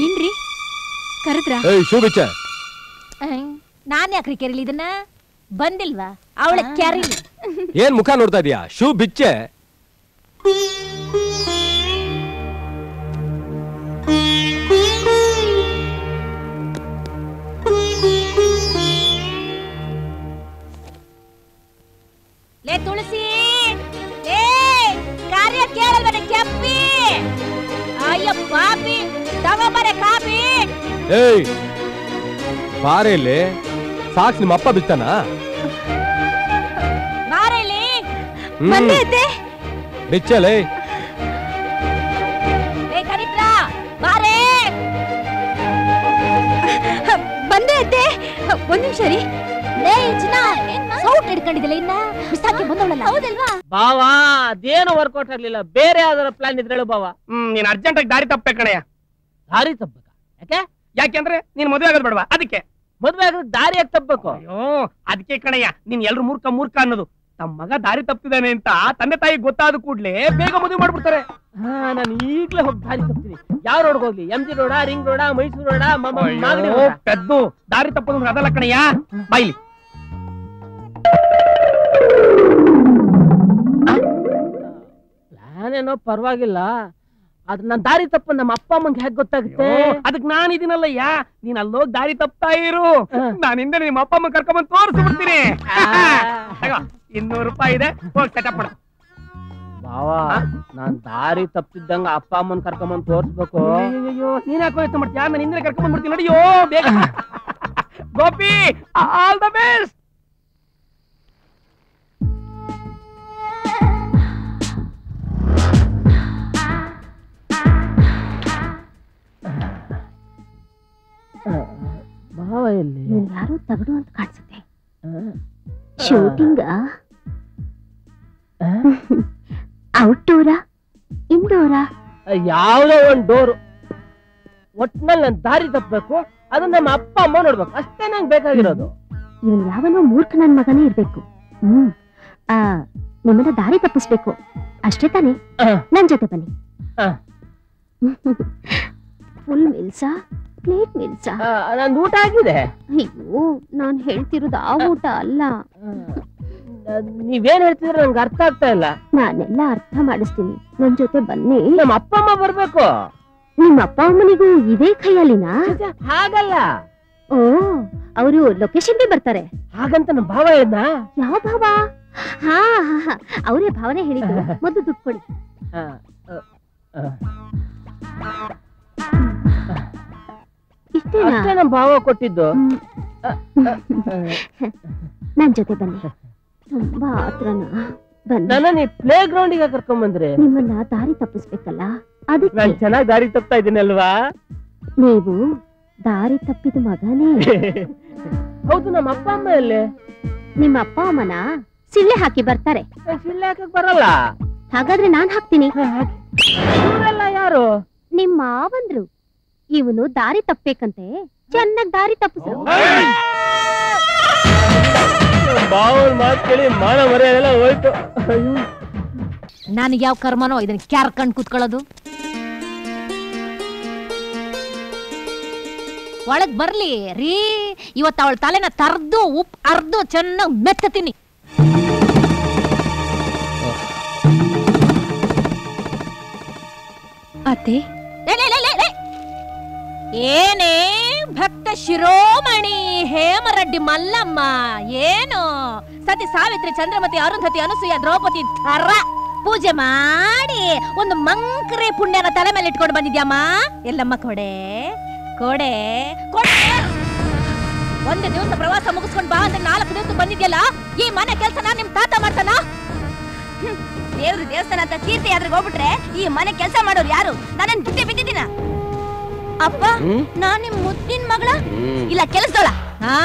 ಏನ್ರಿ ಕರೆದ್ರ? ನಾನ್ ಯಾಕ್ರಿ ಕೆರಿಲಿ ಇದನ್ನ? ಬಂದಿಲ್ವಾ ಅವಳ ಕ್ಯಾರಿಲಿ? ಏನ್ ಮುಖ ನೋಡ್ತಾ ಇದೀಯಾ? ಶೂ ಬಿಚ್ಚೆ. ಲೇ ತುಳಸಿ, ಕಾರ್ಯ ಕೇಳಲ್ವನೆ ಕೆಪ್ಪಿ? ಅಯ್ಯ ಪಾಪಿ, ತಗೊಂಬರೆ ಕಾಪಿ. ಏಯ್ ಬಾರೇಲಿ, ಸಾಕ್ಸ್ ನಿಮ್ಮ ಅಪ್ಪ ಬಿತ್ತಾನ? ಬಾರೇಲಿ ಬಂದೆ ಅತ್ತೆ. ಬಿಚ್ಚಲೇ. ಏ ಕರಿಪ್ರಾ ಬಾರೇ. ಬಂದೆ ಅತ್ತೆ. ಒಂದ್ ನಿಮಿಷ ರೀ. ಲೇ ಚಿನ್ನ, ಸೌಟ್ ಹಿಡ್ಕೊಂಡಿದ್ದಿಲ್ಲ ಇನ್ನ ಬಿಸಾಕಿ ಬಂದವಳಲ್ಲ, ಹೌದಲ್ವಾ? ಬಾವಾ ಅದೇನು ವರ್ಕೌಟ್ ಆಗ್ಲಿಲ್ಲ, ಬೇರೆ ಯಾವ್ದಾರ ಪ್ಲಾನ್ ಇದ್ರೆ ಹೇಳು ಬಾವಾ. ನೀನ್ ಅರ್ಜೆಂಟ್ ಆಗಿ ದಾರಿ ತಪ್ಪೇ ಕಣಯ್ಯ. ದಾರಿ ತಪ್ಪಬೇಕಾ? ಯಾಕೆ? ಯಾಕೆಂದ್ರೆ ನೀನ್ ಮದುವೆ ಆಗೋದ್ ಬೇಡವಾ? ಅದಕ್ಕೆ. ಮದ್ವೆ ಆಗೋದ್ ದಾರಿ ಯಾಕೆ ತಪ್ಪಬೇಕು? ಅಯ್ಯೋ ಅದಕ್ಕೆ ಕಣಯ್ಯ, ನೀನ್ ಎಲ್ರು ಮೂರ್ಖ ಅನ್ನೋದು. ತಮ್ಮ ಮಗ ದಾರಿ ತಪ್ಪಿದಾನೆ ಅಂತ ತಂದೆ ತಾಯಿ ಗೊತ್ತಾದ ಕೂಡ್ಲೆ ಬೇಗ ಮದುವೆ ಮಾಡ್ಬಿಡ್ತಾರೆ. ನಾನು ಈಗ್ಲೇ ಹೋಗಿ ದಾರಿ ತಪ್ತೀನಿ. ಯಾವ ರೋಡ್ ಹೋಗ್ಲಿ? MG road, ring road, Mysore road, Magadi road? ಪೆದ್ದು ದಾರಿ ತಪ್ಪೋದು ಅದಲ್ಲ ಕಣಯ್ಯ. ಬಾಯ್ಲಿ. ನಾನೇನೋ ಪರವಾಗಿಲ್ಲ, ಅದ್ ನನ್ ದಾರಿ ತಪ್ಪ ನಮ್ಮ ಅಪ್ಪ ಅಮ್ಮಂಗೆ ಹೇಗ್ ಗೊತ್ತಾಗುತ್ತೆ? ಅದಕ್ ನಾನ್ ಇದೀನಲ್ಲಯ್ಯ, ನೀನ್ ಅಲ್ಲೋಗಿ ದಾರಿ ತಪ್ತಾ ಇರು. ನಾನಿಂದ ನಿಮ್ಮ ಅಪ್ಪ ಅಮ್ಮ ಕರ್ಕೊಂಬಂದ್ ತೋರಿಸ್ಬಿಡ್ತೀನಿ. 200 ರೂಪಾಯಿ ಇದೆ, ಹೋಗಿ ಸೆಟಪ್ ಮಾಡ. ಬಾವಾ ನಾನ್ ದಾರಿ ತಪ್ಪಿದ್ದಂಗ ಅಪ್ಪ ಅಮ್ಮನ್ ಕರ್ಕೊಂಬಂದ್ ತೋರ್ಸ್ಬೇಕು. ಅಯ್ಯೋ ನೀನ್ ಯಾಕೋ ಯೋಚನೆ ಮಾಡ್ತೀಯಾ? ನಾನು ಹಿಂದೆ ಕರ್ಕೊಂಬಂದ್ಬಿಡ್ತೀನಿ. ನಡಿಯೋ ಬೇಗ. Gopi, all the best. ಭಾವ ಎಲ್ಲಿ? ಯಾರು ತಗಡು ಅಂತ ಕಾಣಿಸುತ್ತೆ. ಶೂಟಿಂಗ್ ಔಟ್ಡೋರಾ ಇಂಡೋರಾ? ಯಾವ್ದೋ ಒಂದ್ ಡೋರು. ಒಟ್ನಲ್ಲಿ ನನ್ ದಾರಿ ತಪ್ಪಬೇಕು, ಅದನ್ನ ನಮ್ಮ ಅಪ್ಪ ಅಮ್ಮ ನೋಡ್ಬೇಕು, ಅಷ್ಟೇ ನಂಗೆ ಬೇಕಾಗಿರೋದು. ಇವನ್ ಯಾವನೋ ಮೂರ್ಖ ನನ್ ಮಗನೇ ಇರ್ಬೇಕು. ನಿಮ್ಮನ್ನ ದಾರಿ ತಪ್ಪಿಸ್ಬೇಕು ಅಷ್ಟೇ ತಾನೆ? ನನ್ ಜೊತೆ ಬನ್ನಿ. ಫುಲ್ ಮೀಲ್ಸಾ, ಪ್ಲೇಟ್ ಮೀಲ್ಸಾ? ನಂದು ಊಟ ಆಗಿದೆ. ಅಯ್ಯೋ ನಾನ್ ಹೇಳ್ತಿರೋದು ಆ ಊಟ ಅಲ್ಲ. ನೀವೇನ್ ಹೇಳ್ತಿದ್ರೆ ನಂಗೆ ಅರ್ಥ ಆಗ್ತಾ ಇಲ್ಲ. ನಾನೆಲ್ಲ ಅರ್ಥ ಮಾಡಿಸ್ತೀನಿ, ನನ್ ಜೊತೆ ಬನ್ನಿ. ನಮ್ಮ ಅಪ್ಪ ಅಮ್ಮ ಬರ್ಬೇಕು. ನಿಮ್ಮ ಅಪ್ಪ ಅಮ್ಮನಿಗೂ ಇದೇ ಕೈಯಲ್ಲಿನ? ಹಾಗಲ್ಲ. ಓ, ಅವರು ಲೊಕೇಶನ್ ಬಿ ಬರ್ತಾರೆ. ಹಾಗಂತ ನಮ್ಮ ಭಾವ ಹೇಳಿದ್ನ? ಯಾವ ಭಾವ? ಹಾ ಅವರೇ ಭಾವನೆ ಹೇಳಿದ್ರು. ಮೊದಲು ದುಡ್ಡು ಕೊಡಿ. ಇಷ್ಟೇ ನಮ್ಮ ಭಾವ ಕೊಟ್ಟಿದ್ದು. ನನ್ ಜೊತೆ ಬನ್ನಿ. ತುಂಬಾ ಆತ್ರನ ಬನ್ನಿ. ನನ್ನ ಪ್ಲೇ ಗ್ರೌಂಡಿಗೆ ಕರ್ಕೊಂಡ್ ಬಂದ್ರೆ ನಿಮ್ಮನ್ನ ದಾರಿ ತಪ್ಪಿಸ್ಬೇಕಲ್ಲ, ಅದಕ್ಕೆ. ನಾನು ಚೆನ್ನಾಗಿ ದಾರಿ ತಪ್ತಾ ಇದ್ದೀನಿ ಅಲ್ವಾ? ನೀವು ದಾರಿ ತಪ್ಪಿದ ಮಗನೇ. ಹೌದು, ನಮ್ಮ ಅಪ್ಪ ಅಮ್ಮ ಎಲ್ಲಿ? ನಿಮ್ಮ ಅಪ್ಪ ಅಮ್ಮನ ಸಿಳ್ಳೆ ಹಾಕಿ ಬರ್ತಾರೆ. ಸಿಳ್ಳೆ ಹಾಕಕ್ ಬರಲ್ಲ. ಹಾಗಾದ್ರೆ ನಾನ್ ಹಾಕ್ತೀನಿ. ಇವರೆಲ್ಲ ಯಾರು? ನಿಮ್ಮ ಮಾವಂದ್ರು. ಇವನು ದಾರಿ ತಪ್ಪಬೇಕಂತೆ ಚೆನ್ನಾಗಿ ದಾರಿ ತಪ್ಪಿಸು. ಬಾವನ್ ಮಾತು ಕೇಳಿ ಮಾನ ಮರ್ಯಾದೆಲ್ಲ ಹೋಯ್ತು. ನನಗೆ ಯಾವ ಕರ್ಮನೋ ಇದನ್ನ ಕ್ಯಾರ್ಕಂಡ್ ಕೂತ್ಕೊಳ್ಳೋದು. ಒಳಗ್ ಬರ್ಲಿ ರೀ, ಇವತ್ತು ಅವಳ ತಲೆನ ತರ್ದು ಉಪ್ಪು ಅರ್ದು ಚೆನ್ನಾಗಿ ಮೆತ್ತತೀನಿ. ಅತ್ತೆ ಏನೇ ಭಕ್ತ ಶಿರೋಮಣಿ ಹೇಮರೆಡ್ಡಿ ಮಲ್ಲಮ್ಮ, ಏನು ಸತಿ ಸಾವಿತ್ರಿ ಚಂದ್ರಮತಿ ಅರುಂಧತಿ ಅನುಸೂಯ ದ್ರೌಪದಿ ಥರ ಪೂಜೆ ಮಾಡಿ ಒಂದು ಮಂಕ್ರಿ ಪುಣ್ಯನ ತಲೆ ಮೇಲೆ ಇಟ್ಕೊಂಡು ಬಂದಿದ್ಯಮ್ಮ. ಎಲ್ಲಮ್ಮ ಕೊಡೆ ಕೊಡೆ ಕೊಡೆ. ಒಂದು ದಿವಸ ಪ್ರವಾಸ ಮುಗಿಸ್ಕೊಂಡು ಬಾ ಅಂದ್ರೆ 4 ದಿವಸ ಬಂದಿದ್ಯಲ್ಲ. ಈ ಮನೆ ಕೆಲ್ಸನ ನಿಮ್ ತಾತ ಮಾಡ್ತಾನ? ದೇವ್ರು ದೇವಸ್ಥಾನ ಅಂತ ಕೀರ್ತಿ ಯಾದ್ರಿಗೆ ಹೋಗ್ಬಿಟ್ರೆ ಈ ಮನೆ ಕೆಲಸ ಮಾಡೋರು ಯಾರು? ನಾನೇನ್ ಬಿದ್ದೆ ಬಿದ್ದಿದ್ದೀನ? ಅಪ್ಪ, ನಾನ್ ನಿಮ್ ಮುದ್ದಿನ ಮಗಳ ಇಲ್ಲ ಕೆಲಸದೋಳ? ಹಾ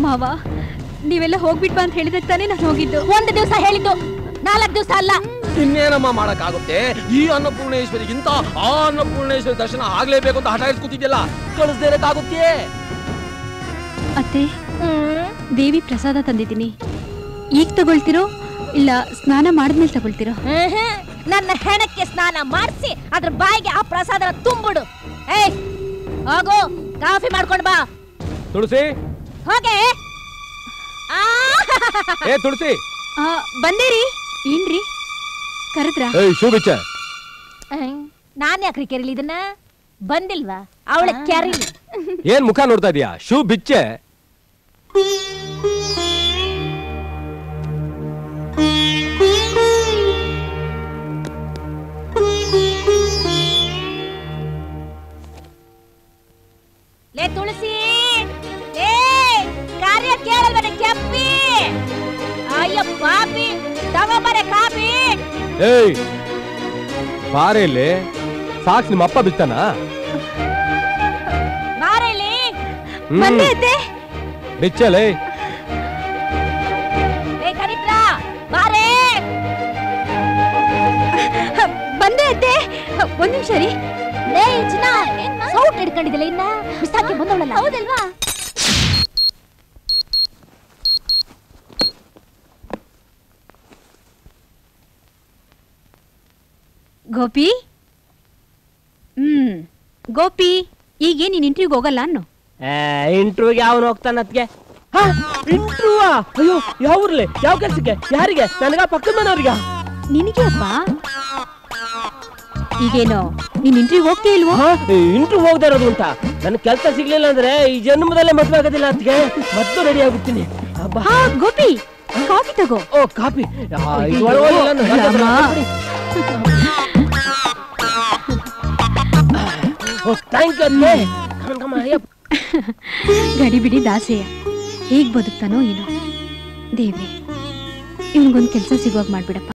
ಮಾವ, ನೀವೆಲ್ಲ ಹೋಗ್ಬಿಟ್ ಬಾ ಅಂತ ಹೇಳಿದ್ರೆ ತಾನೇ ನಾನು ಹೋಗಿದ್ದು. ಒಂದು ದಿವಸ ಹೇಳಿದ್ದು, 4 ದಿವಸ ಅಲ್ಲ. ಇನ್ನೇನಮ್ಮ ಮಾಡಕ್ಕಾಗುತ್ತೆ? ಈ ಅನ್ನಪೂರ್ಣೇಶ್ವರಿಗಿಂತ ಆ ಅನ್ನಪೂರ್ಣೇಶ್ವರಿ ದರ್ಶನ ಆಗ್ಲೇಬೇಕು ಅಂತ ಹಠ ಇಟ್ಕೊತಿದ್ಯಲ್ಲ, ಕಳಿಸ್ದೇನಕ್ಕಾಗುತ್ತೆ? ಅತ್ತೆ, ದೇವಿ ಪ್ರಸಾದ ತಂದಿದ್ದೀನಿ. ಈಗ ತಗೊಳ್ತಿರೋ ಇಲ್ಲ ಸ್ನಾನ ಮಾಡಿದ್ಮೇಲೆ ತಗೊಳ್ತಿರೋ? ನನ್ನ ಹೆಣಕ್ಕೆ ಸ್ನಾನ ಮಾಡಿಸಿ ಅದ್ರ ಬಾಯಿಗೆ ಆ ಪ್ರಸಾದನ ತುಂಬಿಡು. ಹೋಗು ಕಾಫಿ ಮಾಡ್ಕೊಂಡ್ ಬಾ. ತುಳಸಿ ಹೋಗೆ. ಏ ತುಳಸಿ. ಬಂದೇರಿ. ಏನ್ರಿ ಕರೆದ್ರ? ಶೂ ಬಿಚ್ಚ. ನಾನ್ ಯಾಕ್ರಿ ಕೆರಿಲಿ ಇದನ್ನ? ಬಂದಿಲ್ವಾ ಅವಳ ಕೆರಿಲಿ? ಏನ್ ಮುಖ ನೋಡ್ತಾ ಇದೀಯಾ? ಶೂ ಬಿಚ್ಚೆ. ಲೇ ತುಳಸಿ, ಲೇ ಕಾರ್ಯ ಕೇಳಲ್ವನೆ ಕೆಪ್ಪಿ? ಅಯ್ಯ ಪಾಪಿ, ತಗೋಬರೆ ಕಾಫಿ. ಏಯ್ ಬಾರೇಲಿ, ಸಾಕ್ಸ್ ನಿಮ್ಮ ಅಪ್ಪ ಬಿತ್ತಾನ? ಬಾರೇಲಿ. ಬಂದೆ ಅತ್ತೆ. ಬಿಚ್ಚಲೇ. ಲೇ ಕರಿತ್ರ ಬಾರೇ. ಬಂದೆ ಅತ್ತೆ. ಒಂದ್ ನಿಮಿಷ ರೀ. ಲೇ ಚಿನ್ನ, ಸೌಟ್ ಹಿಡ್ಕೊಂಡಿದ್ದಿಲ್ಲ ಇನ್ನ ಬಿಸಾಕಿ ಬಂದವಳಲ್ಲ? ಹೌದಲ್ವಾ? ಗೋಪಿ. ಗೋಪಿ, ಈಗ ನೀನ್ ಇಂಟರ್ವ್ಯೂಗೆ ಹೋಗಲ್ಲ ಅನ್ನು? ಇಂಟರ್ವ್ಯೂಗೆ ಅವನು ಹೋಗ್ತಾನತ್ಗೆ. ಇಂಟರ್ವ್ಯೂ? ಅಯ್ಯೋ, ಯಾವ ಊರ್ಲಿ, ಯಾವ ಕೆಲ್ಸಕ್ಕೆ, ಯಾರಿಗೆ? ನನಗ ಪಕ್ಕದ ಮನೆಯವ್ರಿಗ? ನಿನಗೆ ಅಪ್ಪ. ಈಗೇನೋ ನೀನ್ ಇಂಟರ್ವ್ಯೂಗೆ ಹೋಗ್ತೇ ಇಲ್ವೋ? ಇಂಟರ್ವ್ಯೂ ಹೋಗ್ತಾ ಇರೋದು ಉಂಟಾ? ನನ್ ಕೆಲ್ಸ ಸಿಗ್ಲಿಲ್ಲ ಅಂದ್ರೆ ಈ ಜನ್ಮದಲ್ಲೇ ಮದ್ವೆ ಆಗೋದಿಲ್ಲ ಅತ್ಗೆ. ಮೊದ್ಲು ರೆಡಿ ಆಗ್ಬಿಡ್ತೀನಿ. ಗೋಪಿ, ಕಾಫಿ ತಗೋ. ಓ ಕಾಫಿ. ಗಡಿ ಬಿಡಿ ದಾಸೆಯ ಹೇಗ್ ಬದುಕ್ತಾನೋ ಏನೋ ದೇವ್ರೆ. ಇವನಿಗೊಂದು ಕೆಲಸ ಸಿಗುವಾಗ ಮಾಡ್ಬಿಡಪ್ಪ.